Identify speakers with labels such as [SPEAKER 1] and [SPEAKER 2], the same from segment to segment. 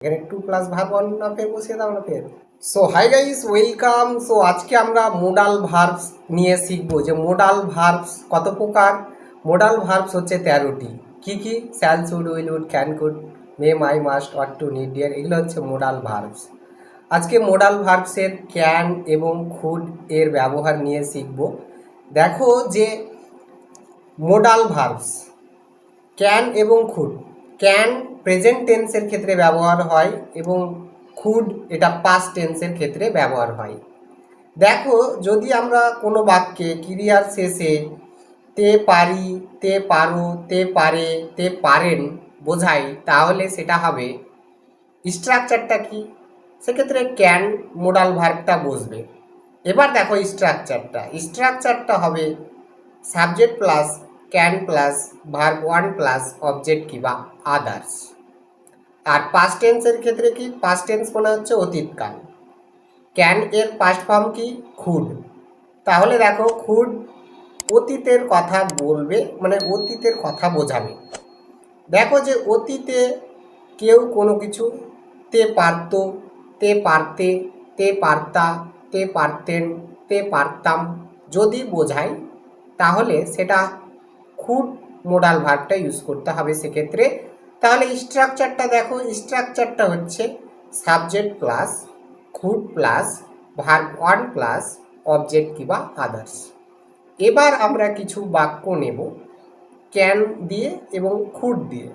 [SPEAKER 1] এখানে 2 plus verb on না ফের বসিয়ে দাও না ফের। So hi guys, welcome. So আজকে আমরা মোডাল ভার্বস নিয়ে শিখবো যে মোডাল ভার্বস কত প্রকার। মোডাল ভার্বস হচ্ছে 13টি। কি কি? Shall, should, will, would, can, could, may, might, must, ought, to, need, dare, এগুলো হচ্ছে মোডাল ভার্বস। আজকে মোডাল ভার্বসের ক্যান এবং খুড এর ব্যবহার নিয়ে শিখবো। দেখো যে মোডাল ভার্বস ক্যান এবং খুড, ক্যান প্রেজেন্ট টেন্সের ক্ষেত্রে ব্যবহার হয় এবং খুড এটা পাস্ট টেন্সের ক্ষেত্রে ব্যবহার হয়। দেখো, যদি আমরা কোনো বাক্যে ক্রিয়ার শেষে তে পারি, তে পারো, তে পারে, তে পারেন বোঝাই, তাহলে সেটা হবে স্ট্রাকচারটা কি? সেক্ষেত্রে ক্যান মোডাল ভার্বটা বসবে। এবার দেখো স্ট্রাকচারটা হবে subject plus can plus verb one plus object কিংবা আদার্স। আর পাস্ট টেন্সের ক্ষেত্রে কি? পাস্ট টেন্স মানে হচ্ছে অতীতকাল। ক্যান এর পাস্ট ফর্ম কি? খুড। তাহলে দেখো, খুড অতীতের কথা বলবে, মানে অতীতের কথা বোঝাবে। দেখো যে অতীতে কেউ কোনো কিছু তে পারত, তে পারতে, তে পারতা, তে পারতেন, তে পারতাম যদি বোঝায়, তাহলে সেটা খুড মোডাল ভার্বটা ইউজ করতে হবে সেক্ষেত্রে। তাহলে স্ট্রাকচারটা দেখো, স্ট্রাকচারটা হচ্ছে subject plus could plus verb one plus object কিংবা আদার্স। এবার আমরা কিছু বাক্য নেব ক্যান দিয়ে এবং খুড দিয়ে।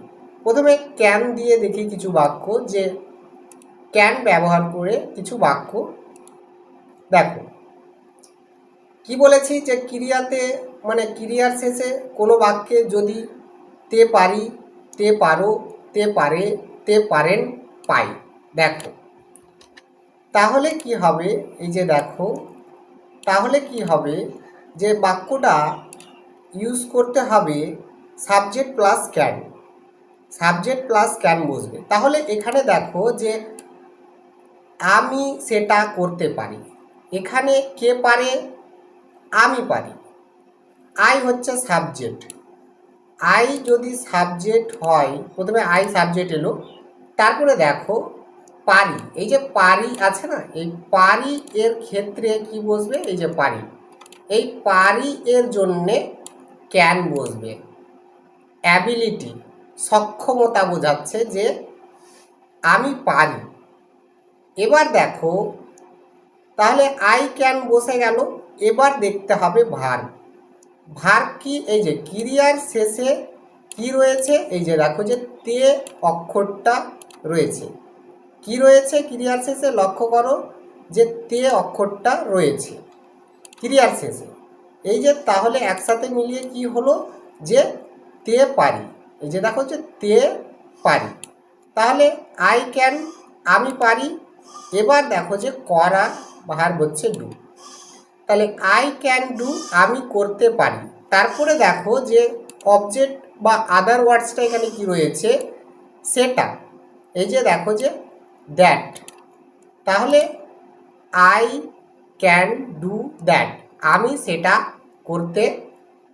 [SPEAKER 1] প্রথমে ক্যান দিয়ে দেখি কিছু বাক্য, যে ক্যান ব্যবহার করে কিছু বাক্য। দেখো কি বলেছি, যে ক্রিয়াতে মানে ক্রিয়ার শেষে কোনো বাক্যে যদি তে পারি, তে পারো, তে পারে, তে পারেন পাই, দেখো তাহলে কি হবে, এই যে দেখো তাহলে কি হবে, যে বাক্যটা ইউজ করতে হবে subject plus can. Subject plus can বসবে। তাহলে এখানে দেখো যে আমি সেটা করতে পারি, এখানে কে পারে? আমি পারি। আই হচ্ছে সাবজেক্ট। আই যদি সাবজেক্ট হয়, প্রথমে আই সাবজেক্ট এলো, তারপরে দেখো পারি, এই যে পারি আছে না, এই পারি এর ক্ষেত্রে কি বসবে? এই যে পারি, এই পারি এর জন্যে ক্যান বসবে। অ্যাবিলিটি, সক্ষমতা বোঝাচ্ছে যে আমি পারি। এবার দেখো, তাহলে আই ক্যান বসে গেল। এবার দেখতে হবে ভার্ব। ভার্ব কি? এই যে ক্রিয়ার শেষে কি রয়েছে? এই যে দেখো যে তে অক্ষরটা রয়েছে। কি রয়েছে ক্রিয়ার শেষে? লক্ষ্য করো যে তে অক্ষরটা রয়েছে ক্রিয়ার শেষে। এই যে তাহলে একসাথে মিলিয়ে কি হলো, যে তে পারি। এই যে দেখো যে তে পারি। তাহলে আই ক্যান, আমি পারি। এবার দেখো যে করা ভার্ব হচ্ছে ডু। তাহলে আই ক্যান ডু, আমি করতে পারি। তারপরে দেখো যে অবজেক্ট বা আদার ওয়ার্ডসটা এখানে কি রয়েছে? সেটা। এই যে দেখো যে দ্যাট। তাহলে আই ক্যান ডু দ্যাট, আমি সেটা করতে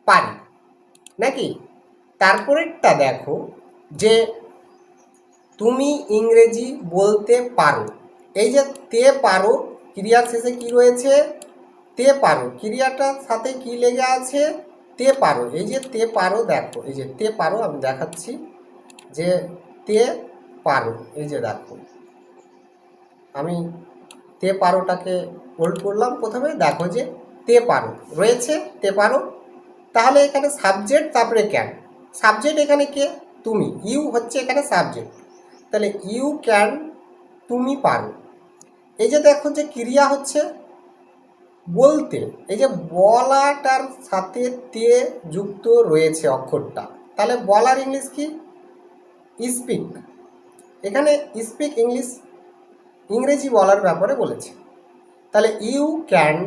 [SPEAKER 1] পারি, নাকি? তারপরেরটা দেখো যে তুমি ইংরেজি বলতে পারো। এই যে তে পারো, ক্রিয়ার শেষে কি রয়েছে? তে পারো। ক্রিয়াটার সাথে কি লেগে আছে? তে পারো। এই যে তে পারো, দেখো এই যে তে পারো, আমি দেখাচ্ছি যে তে পারো। এই যে দেখো, আমি তে পারোটাকে হোল্ড করলাম প্রথমে, দেখো যে তে পারো রয়েছে, তে পারো। তাহলে এখানে সাবজেক্ট, তারপরে ক্যান। সাবজেক্ট এখানে কে? তুমি। ইউ হচ্ছে এখানে সাবজেক্ট। তাহলে ইউ ক্যান, তুমি পারো। এই যে দেখো যে ক্রিয়া হচ্ছে বলতে, এই যে বলাটার সাথে তে যুক্ত রয়েছে অক্ষরটা। তাহলে বলার ইংলিশ কি? স্পিক। এখানে স্পিক ইংলিশ, ইংরেজি বলার ব্যাপারে বলেছে। তাহলে ইউ ক্যান,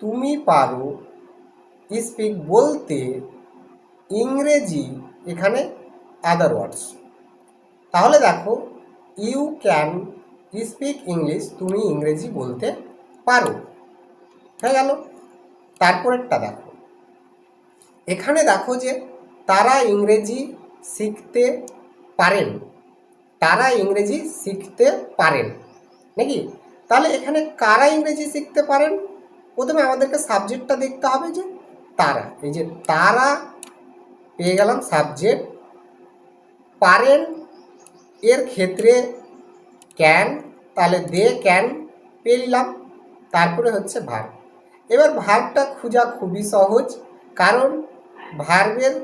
[SPEAKER 1] তুমি পারো, স্পিক বলতে, ইংরেজি এখানে আদার ওয়ার্ডস। তাহলে দেখো ইউ ক্যান স্পিক ইংলিশ, তুমি ইংরেজি বলতে পারো, হয়ে গেল। তারপরেরটা দেখো, এখানে দেখো যে তারা ইংরেজি শিখতে পারেন। তারা ইংরেজি শিখতে পারেন, নাকি? তাহলে এখানে কারা ইংরেজি শিখতে পারেন, প্রথমে আমাদেরকে সাবজেক্টটা দেখতে হবে যে তারা, এই যে তারা পেয়ে গেলাম সাবজেক্ট। পারেন এর ক্ষেত্রে ক্যান, তাহলে দে ক্যান পেয়ে নিলাম। তারপরে হচ্ছে ভার্ব। এবার ভার্বটা খোঁজা খুবই সহজ, কারণ ভার্বের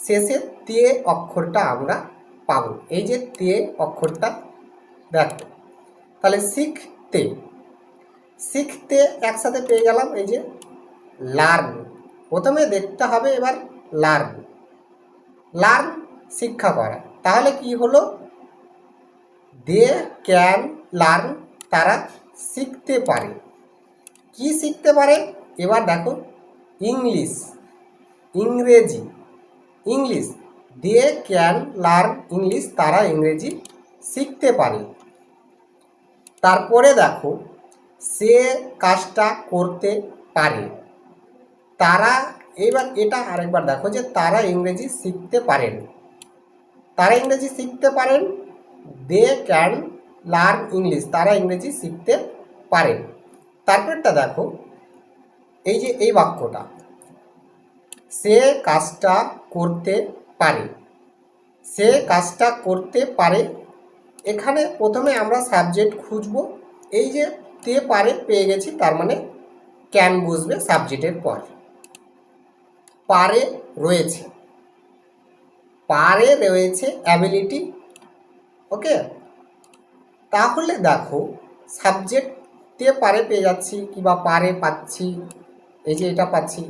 [SPEAKER 1] শেষে তে অক্ষরটা আমরা পাবো। এই যে তে অক্ষরটা দেখো, তাহলে শিখতে, শিখতে একসাথে পেয়ে গেলাম এই যে লার্ন। প্রথমে দেখতে হবে এবার লার্ন, লার্ন শিক্ষা করা। তাহলে কি হলো, দে ক্যান লার্ন, তারা শিখতে পারে। কি শিখতে পারে, এবার দেখো ইংলিশ, ইংরেজি, English, they can learn English, তারা ইংরেজি শিখতে পারে। তারপরে দেখো সে কাজটা করতে পারে, তারা, এবার এটা আরেকবার দেখো যে তারা ইংরেজি শিখতে পারেন, তারা ইংরেজি শিখতে পারেন। দে ক্যান লার্ন ইংলিশ, তারা ইংরেজি শিখতে পারেন। তারপরটা দেখো এই যে এই বাক্যটা, সে কাজটা করতে পারে, সে কাজটা করতে পারে। এখানে প্রথমে আমরা সাবজেক্ট খুঁজব। এই যে তে পারে পেয়ে গেছি, তার মানে ক্যান বসবে সাবজেক্টের পর। পারে রয়েছে, পারে রয়েছে অ্যাবিলিটি, ওকে। তাহলে দেখো সাবজেক্ট তে পারে পেয়ে যাচ্ছি, কিংবা পারে পাচ্ছি, এই যে এটা পাচ্ছি,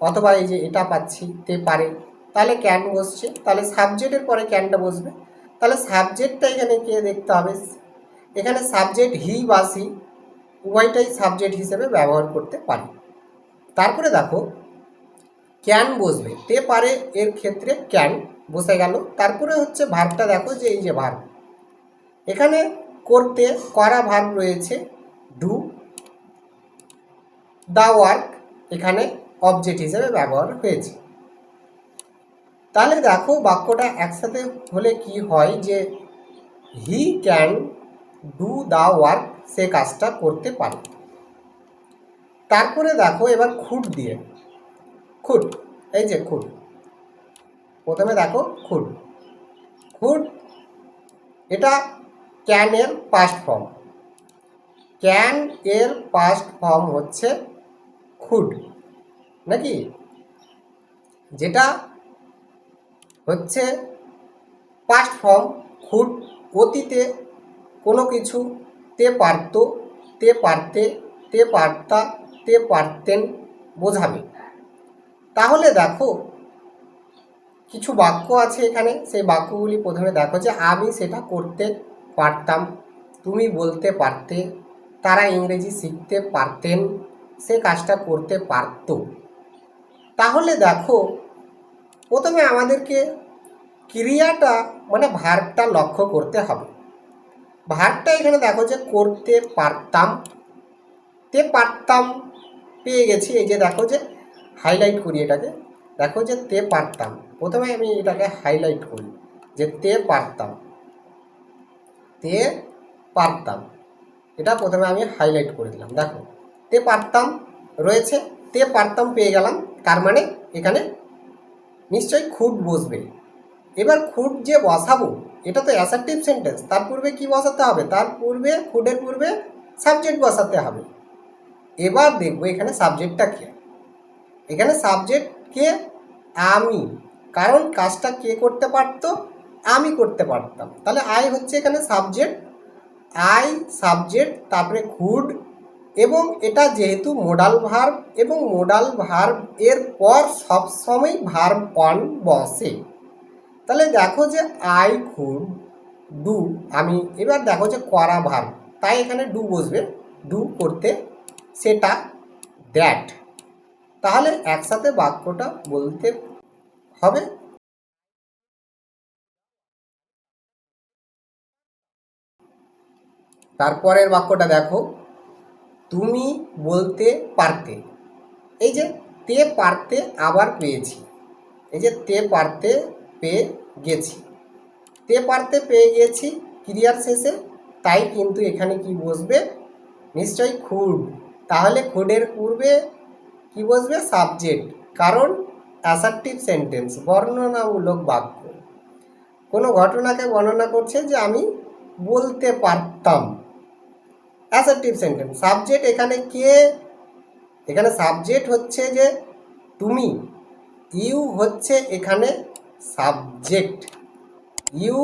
[SPEAKER 1] অথবা এই যে এটা পাচ্ছি তে পারে, তাহলে ক্যান বসছে, তাহলে সাবজেক্টের পরে ক্যানটা বসবে। তাহলে সাবজেক্টটা এখানে কে দেখতে হবে, এখানে সাবজেক্ট হি বা সি উভয়টাই সাবজেক্ট হিসেবে ব্যবহার করতে পারি। তারপরে দেখো ক্যান বসবে, তে পারে এর ক্ষেত্রে ক্যান বসে গেল। তারপরে হচ্ছে ভার্বটা দেখো যে এই যে ভার্ব, এখানে করতে করা ভার্ব রয়েছে ডু, দ্য ওয়ার্ক এখানে অবজেক্ট হিসেবে ব্যবহার হয়েছে। তাহলে দেখো বাক্যটা একসাথে হলে কি হয়, যে he can do the work, সে কাজটা করতে পারে। তারপরে দেখো এবার খুঁট দিয়ে, খুঁট, এই যে খুঁট, প্রথমে দেখো খুঁট, খুঁট এটা ক্যানের পাস্ট ফর্ম, ক্যান এর পাস্ট ফর্ম হচ্ছে খুড, নাকি? যেটা হচ্ছে পাস্ট ফর্ম খুড, অতীতে কোনো কিছু তে পারতো, তে পারতে, তে পারতা, তে পারতেন বোঝাবে। তাহলে দেখো কিছু বাক্য আছে এখানে, সেই বাক্যগুলি প্রথমে দেখো যে আমি সেটা করতে পারতাম, তুমি বলতে পারতে, তারা ইংরেজি শিখতে পারতেন, সে কাজটা করতে পারত। তাহলে দেখো প্রথমে আমাদেরকে ক্রিয়াটা মানে ভার্বটা লক্ষ্য করতে হবে। ভার্বটা এখানে দেখো যে করতে পারতাম, তে পারতাম পেয়ে গেছি। এই যে দেখো যে হাইলাইট করি এটাকে, দেখো যে তে পারতাম, প্রথমে আমি এটাকে হাইলাইট করি যে তে পারতাম, তে পারতাম, এটা প্রথমে আমি হাইলাইট করে দিলাম। দেখো তে পারতাম রয়েছে, তে পারতাম পেয়ে গেলাম, তার মানে এখানে নিশ্চয়ই খুঁট বসবে। এবার খুঁট যে বসাবো এটা তো অ্যাসার্টিভ সেন্টেন্স, তার পূর্বে কি বসাতে হবে, তার পূর্বে খুঁটের পূর্বে সাবজেক্ট বসাতে হবে। এবার দেখবো এখানে সাবজেক্টটা কে, এখানে সাবজেক্ট কে, আমি, কারণ কাজটা কে করতে পারতো, আমি করতে পারতাম। তাহলে আই হচ্ছে এখানে সাবজেক্ট, আই সাবজেক্ট, তারপরে খুড, এবং এটা যেহেতু মোডাল ভার্ব, এবং মোডাল ভার্ব এর পর সবসময় ভার্ব অন বসে। তাহলে দেখো যে আই খুড ডু, আমি, এবার দেখো যে করা ভার্ব, তাই এখানে ডু বসবে, ডু করতে, সেটা, দ্যাট। তাহলে একসাথে বাক্যটা বলতে হবে। তারপরের বাক্যটা দেখো, তুমি বলতে পারতে, এই যে তে পারতে আবার পেয়েছি, এই যে তে পারতে পেয়ে গেছি, তে পারতে পেয়ে গেছি, ক্রিয়ার শেষে, তাই কিন্তু এখানে কি বসবে, নিশ্চয়ই খুড। তাহলে খুডের পূর্বে কি বসবে, সাবজেক্ট, কারণ অ্যাসার্টিভ সেন্টেন্স, বর্ণনামূলক বাক্য। কোনো ঘটনাকে বর্ণনা করছে যে আমি বলতে পারতাম, অ্যাসার্টিভ সেন্টেন্স। সাবজেক্ট এখানে কে, এখানে সাবজেক্ট হচ্ছে যে তুমি, ইউ হচ্ছে এখানে সাবজেক্ট, ইউ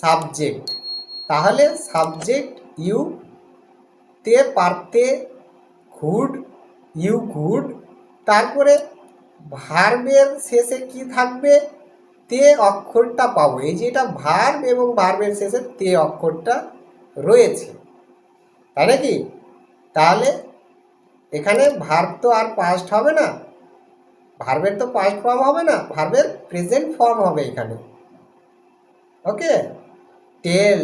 [SPEAKER 1] সাবজেক্ট। তাহলে সাবজেক্ট ইউ, তে পারতে খুড, ইউ খুড। তারপরে ভার্বের শেষে কি থাকবে, তে অক্ষরটা পাবো। এই যে এটা ভার্ব এবং ভার্বের শেষে তে অক্ষরটা রয়েছে, তাই নাকি? তাহলে এখানে ভার্ব তো আর পাস্ট হবে না, ভার্বের তো পাস্ট ফর্ম হবে না, ভার্বের প্রেজেন্ট ফর্ম হবে এখানে। ওকে, টেল,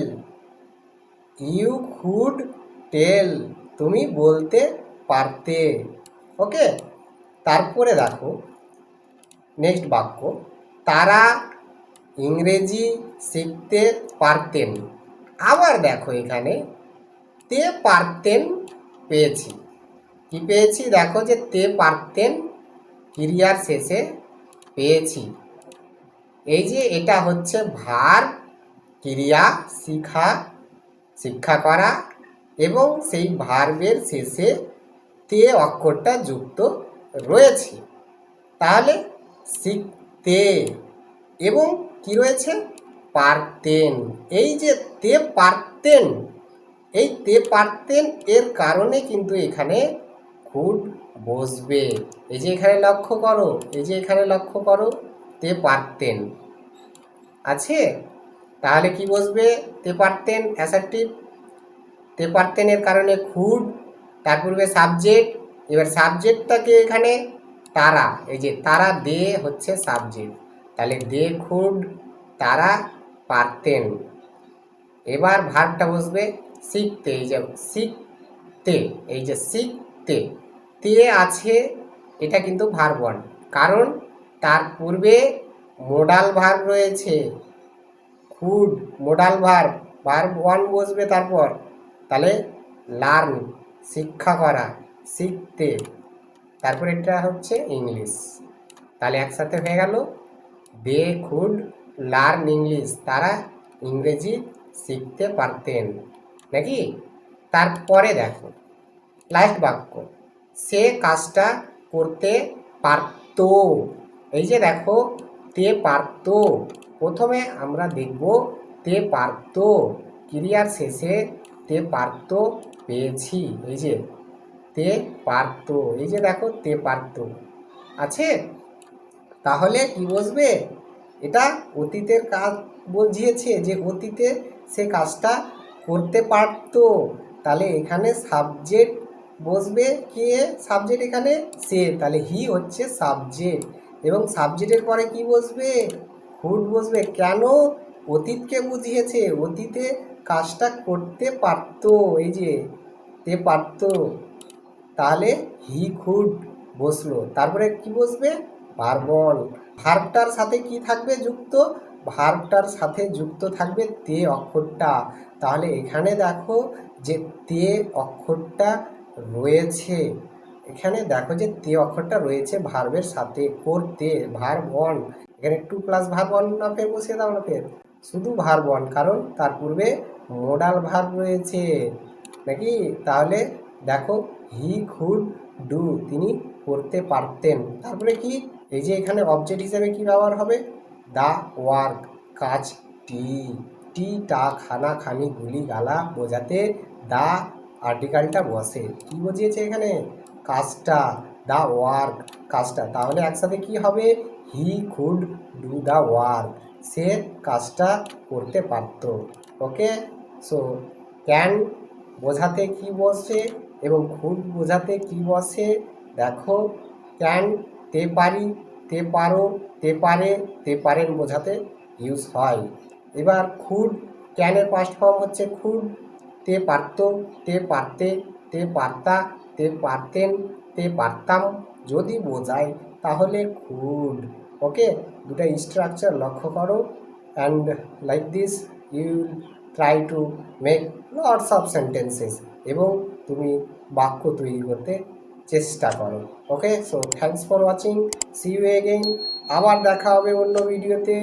[SPEAKER 1] ইউ কুড টেল, তুমি বলতে পারতে। ওকে, তারপরে দেখো নেক্সট বাক্য, তারা ইংরেজি শিখতে পারতেন। আবার দেখো এখানে তে পারতেন পেয়েছি, কি পেয়েছি, দেখো যে তে পারতেন ক্রিয়ার শেষে পেয়েছি। এই যে এটা হচ্ছে ভার্ব, ক্রিয়া শিখা, শিক্ষা করা, এবং সেই ভার্বের শেষে তে অক্ষরটা যুক্ত রয়েছে। তাহলে শিখতে এবং কি রয়েছে, পারতেন। এই যে তে পারতেন, এই তে পারতেন এর কারণে কিন্তু এখানে খুড বসবে। এই যে এখানে লক্ষ্য করো, এই যে এখানে লক্ষ্য করো, তে পারতেন আছে। তাহলে কি বসবে, তে পারতেন অ্যাসার্টিভ, তে পারতেন এর কারণে খুড, তার পূর্বে সাবজেক্ট। এবার সাবজেক্টটাকে এখানে তারা, এই যে তারা দে হচ্ছে সাবজেক্ট, তাহলে দে খুড, তারা পারতেন। এবার ভার্বটা বসবে শিখতে, এই যে শিখতে, এই যে শিখতে তে আছে, এটা কিন্তু ভার্ব ওয়ান, কারণ তার পূর্বে মোডাল ভার্ব রয়েছে, could modal verb, verb one বসবে তারপর। তাহলে লার্ন শিক্ষা করা, শিখতে, তারপর এটা হচ্ছে ইংলিশ। তাহলে একসাথে হয়ে গেল দে কুড লার্ন ইংলিশ, তারা ইংরেজি শিখতে পারতেন, নাকি? তারপরে দেখো লাস্ট বাক্য, সে কাজটা করতে পারত। এই যে দেখো তে পারত, প্রথমে আমরা দেখব তে পারত ক্রিয়ার শেষে তে পারত পেয়েছি। এই যে তে পারত, এই যে দেখো তে পারত আছে। তাহলে কি বসবে, এটা অতীতের কাজ বুঝিয়েছে যে অতীতে সে কাজটা করতে পারত। তাহলে এখানে সাবজেক্ট বসবে, কে সাবজেক্ট এখানে সে, তাহলে হি হচ্ছে সাবজেক্ট, এবং সাবজেক্টের পরে কি বসবে, কুড বসবে। কেন, অতীতকে বুঝিয়েছে, অতীতে কাজটা করতে পারত, এই যে তে পারত, তাহলে হি কুড বসলো। তারপরে কি বসবে, ভার্ব ওয়ান, ভার্বটার সাথে কি থাকবে যুক্ত, ভার্বটার সাথে যুক্ত থাকবে তে অক্ষরটা। তাহলে এখানে দেখো যে তে অক্ষরটা রয়েছে, এখানে দেখো যে তে অক্ষরটা রয়েছে ভার্বের সাথে, করতে ভার্ব ওয়ান। এখানে টু প্লাস ভার্ব ওয়ান না ফের বসিয়ে দাও না, ফের শুধু ভার্ব ওয়ান, কারণ তার পূর্বে মোডাল ভার্ব রয়েছে, নাকি? তাহলে দেখো হি কুড ডু, তিনি করতে পারতেন। তারপরে কি, এই যে এখানে অবজেক্ট হিসেবে কি ব্যবহার হবে, দা ওয়ার্ক, কাজটি, টি টা খানা খানি গুলি গালা বোঝাতে দা আর্টিকেলটা বসে, কি বুঝিয়েছে এখানে, কাজটা, দা ওয়ার্ক কাজটা। তাহলে একসাথে কি হবে, he could do the work, সে কাজটা করতে পারত। ওকে, সো ক্যান বোঝাতে কি বসে এবং খুড বোঝাতে কি বসে, দেখো ক্যান তে পারি, তে পারো, তে পারে, তে পারেন বোঝাতে ইউজ হয়। এবার খুড, ক্যানের পাস্ট ফর্ম হচ্ছে খুড, তে পারত, তে পারতে, তে পারতা, তে পারতেন, তে পারতাম যদি বোঝায় তাহলে খুড। ওকে, দুটা স্ট্রাকচার লক্ষ্য করো, and like this you try to make lots of sentences এবং তুমি বাক্য তৈরি করতে চেষ্টা করো। Okay, so thanks for watching, see you again. আবার দেখা হবে অন্য ভিডিওতে।